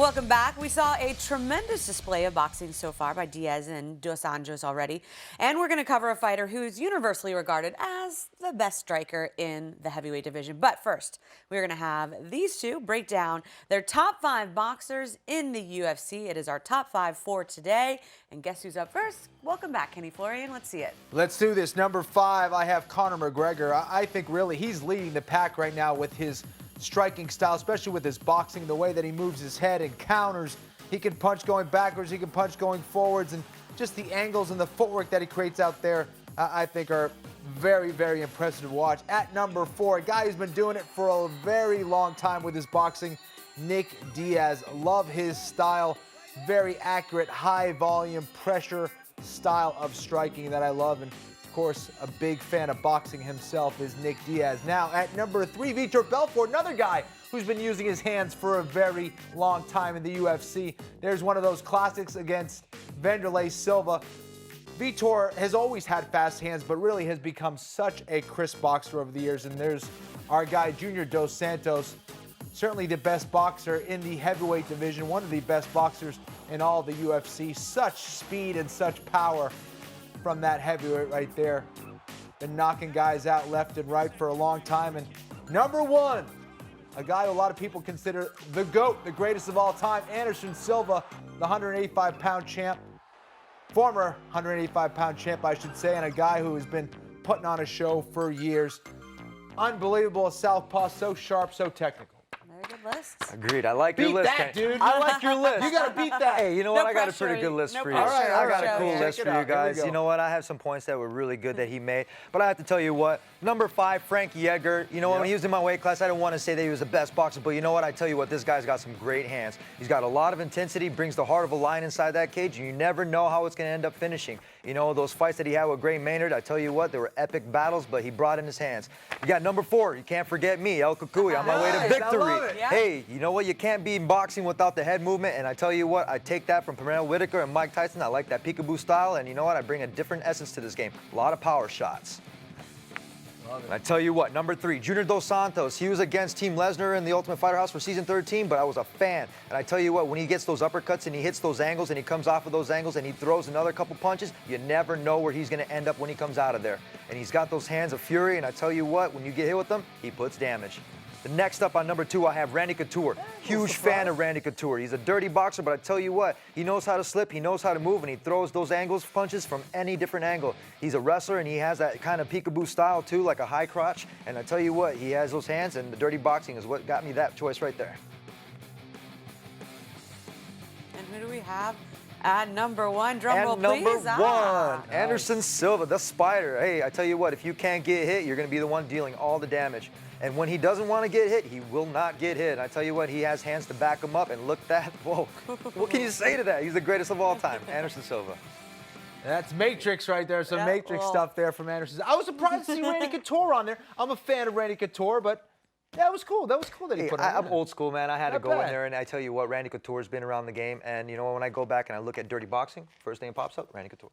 Welcome back. We saw a tremendous display of boxing so far by Diaz and Dos Anjos already. And we're going to cover a fighter who's universally regarded as the best striker in the heavyweight division. But first, we're going to have these two break down their top 5 boxers in the UFC. It is our top 5 for today. And guess who's up first? Welcome back, Kenny Florian. Let's see it. Let's do this. Number 5, I have Conor McGregor. I think really he's leading the pack right now with his striking style, especially with his boxing, the way that he moves his head and counters. He can punch going backwards, he can punch going forwards, and just the angles and the footwork that he creates out there, I think are very, very impressive to watch. At number 4, a guy who's been doing it for a very long time with his boxing, Nick Diaz. Love his style. Very accurate, high volume, pressure style of striking that I love. And of course, a big fan of boxing himself is Nick Diaz. Now at number 3, Vitor Belfort, another guy who's been using his hands for a very long time in the UFC. There's one of those classics against Wanderlei Silva. Vitor has always had fast hands, but really has become such a crisp boxer over the years. And there's our guy, Junior Dos Santos, certainly the best boxer in the heavyweight division, one of the best boxers in all the UFC. Such speed and such power from that heavyweight right there. Been knocking guys out left and right for a long time. And number 1, a guy a lot of people consider the GOAT, the greatest of all time, Anderson Silva, the 185-pound champ, former 185-pound champ, I should say, and a guy who has been putting on a show for years. Unbelievable southpaw, so sharp, so technical. Very good list. Agreed. I like your list, that, dude. I like your list. You got to beat that. Hey, you know what? I got a pretty good list for you. All right, I got a cool yeah. list for you guys. You know what? I have some points that were really good that he made. But I have to tell you what, number 5, Frankie Edgar. You know, when he was in my weight class, I didn't want to say that he was the best boxer, but you know what? I tell you what, this guy's got some great hands. He's got a lot of intensity, brings the heart of a lion inside that cage, and you never know how it's going to end up finishing. You know, those fights that he had with Gray Maynard, I tell you what, they were epic battles, but he brought in his hands. You got number 4, you can't forget me, El Cucuy, on my way to victory. I love it. Yeah. Hey, you know what? You can't be in boxing without the head movement, and I tell you what, I take that from Pernell Whitaker and Mike Tyson. I like that peekaboo style, and you know what? I bring a different essence to this game. A lot of power shots. I tell you what, number 3, Junior Dos Santos. He was against Team Lesnar in the Ultimate Fighter House for season 13, but I was a fan. And I tell you what, when he gets those uppercuts and he hits those angles and he comes off of those angles and he throws another couple punches, you never know where he's going to end up when he comes out of there. And he's got those hands of fury, and I tell you what, when you get hit with them, he puts damage. The next up on number 2, I have Randy Couture. Huge fan of Randy Couture. He's a dirty boxer, but I tell you what, he knows how to slip, he knows how to move, and he throws those punches from any different angle. He's a wrestler, and he has that kind of peekaboo style too, like a high crotch. And I tell you what, he has those hands, and the dirty boxing is what got me that choice right there. And who do we have at number 1? Drum roll, And number please. 1, Anderson Silva, the Spider. Hey, I tell you what, if you can't get hit, you're going to be the one dealing all the damage. And when he doesn't want to get hit, he will not get hit. And I tell you what, he has hands to back him up. And look that, whoa. What can you say to that? He's the greatest of all time, Anderson Silva. That's Matrix right there. Some Yeah, Matrix stuff there from Anderson. I was surprised to see Randy Couture on there. I'm a fan of Randy Couture, but that was cool. That was cool that he put it on. I'm old school, man. I had to Not go bad. in there, and I tell you what, Randy Couture's been around the game. And you know, when I go back and I look at dirty boxing, first thing that pops up, Randy Couture.